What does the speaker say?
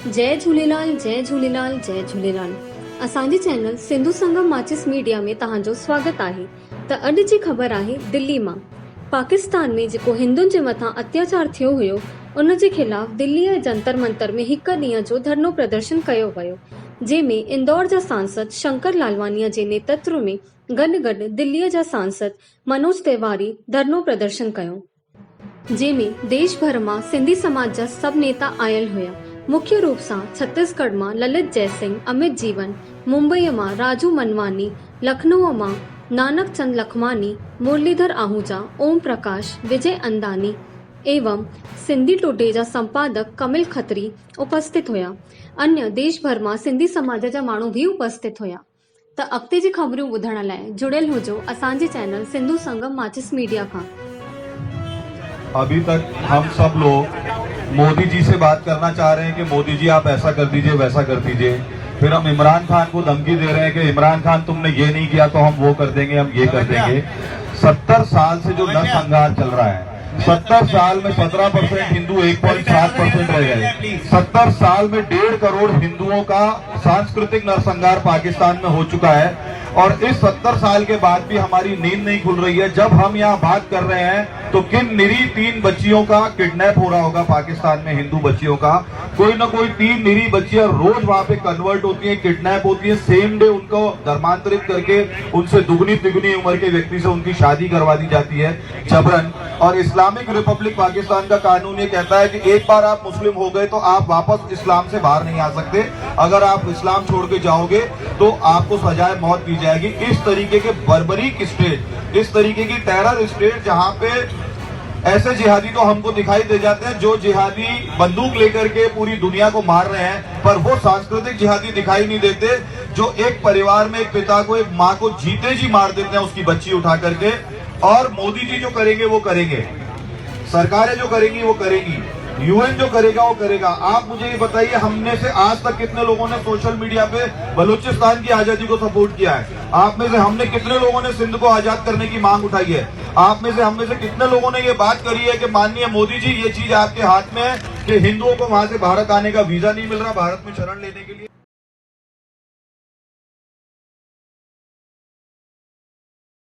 जय झूलेलाल जय झूलेलाल जय झूलेलाल। असांजे चैनल सिंधु संगम माचिस मीडिया में तव्हांजो स्वागत आहे। त अॼु जी ख़बर आहे दिल्ली मां। पाकिस्तान में जेको हिंदुनि जे मथां अत्याचार थियो हुयो उन जे खिलाफ़ दिल्ली जे जंतर मंतर में हिकु ॾींहं जो धरनो प्रदर्शन कयो वियो, जंहिंमें इंदौर जा सांसद शंकर लालवानीअ जे नेतृत्व में गॾु दिल्लीअ जा सांसद मनोज तिवारी धरनो प्रदर्शन कयो, जंहिंमें देश भर मां सिंधी समाज जा सभु नेता आयल हुया। मुख्य रूप सां छत्तीसगढ़ मां ललित जयसिंह, अमित जीवन, मुंबई मां राजू मनवानी, लखनऊ मां नानक चंद लखमानी, मुरलीधर आहूजा, ओम प्रकाश, विजय अंदानी एवं सिंधी टुडे जा संपादक कमिल खत्री उपस्थित हुया। अन्य देश भर मां सिंधी समाज जा माण्हू भी उपस्थित हुया। त अॻिते जी ख़बरूं ॿुधण लाइ जुड़ियल हुजो असांजे चैनल सिंधु संगम माचिस मीडिया खां। अभी तक हम सब लोग मोदी जी से बात करना चाह रहे हैं कि मोदी जी आप ऐसा कर दीजिए वैसा कर दीजिए, फिर हम इमरान खान को धमकी दे रहे हैं कि इमरान खान तुमने ये नहीं किया तो हम वो कर देंगे, हम ये कर देंगे। 70 साल से जो नरसंहार चल रहा है, 70 साल में 17% हिंदू 1.7% रह गए। 70 साल में 1.5 करोड़ हिंदुओं का सांस्कृतिक नरसंहार पाकिस्तान में हो चुका है और इस 70 साल के बाद भी हमारी नींद नहीं खुल रही है। जब हम यहाँ बात कर रहे हैं तो किन निरी 3 बच्चियों का किडनैप हो रहा होगा पाकिस्तान में, हिंदू बच्चियों का। कोई ना कोई 3 निरी बच्चियां रोज वहां पे कन्वर्ट होती हैं, किडनैप होती हैं, सेम डे उनको धर्मांतरित करके उनसे दुगनी तिगुनी उम्र के व्यक्ति से उनकी शादी करवा दी जाती है जबरन। और इस्लामिक रिपब्लिक पाकिस्तान का कानून ये कहता है कि एक बार आप मुस्लिम हो गए तो आप वापस इस्लाम से बाहर नहीं आ सकते। अगर आप इस्लाम छोड़ के जाओगे तो आपको सजाए मौत दी जाएगी। इस तरीके के बर्बरीक स्टेट, इस तरीके की टेरर स्टेट जहां पे ऐसे जिहादी तो हमको दिखाई दे जाते हैं जो जिहादी बंदूक लेकर के पूरी दुनिया को मार रहे हैं, पर वो सांस्कृतिक जिहादी दिखाई नहीं देते जो एक परिवार में एक पिता को, एक माँ को जीते जी मार देते हैं उसकी बच्ची उठा करके। और मोदी जी जो करेंगे वो करेंगे, सरकारें जो करेंगी वो करेंगी, यूएन जो करेगा वो करेगा। आप मुझे ये बताइए, हमने से आज तक कितने लोगों ने सोशल मीडिया पे बलूचिस्तान की आजादी को सपोर्ट किया है? आप में से हमने कितने लोगों ने सिंध को आजाद करने की मांग उठाई है? आप में से हम में से कितने लोगों ने ये बात करी है कि माननीय मोदी जी ये चीज आपके हाथ में है कि हिंदुओं को वहां से भारत आने का वीजा नहीं मिल रहा, भारत में शरण लेने के लिए?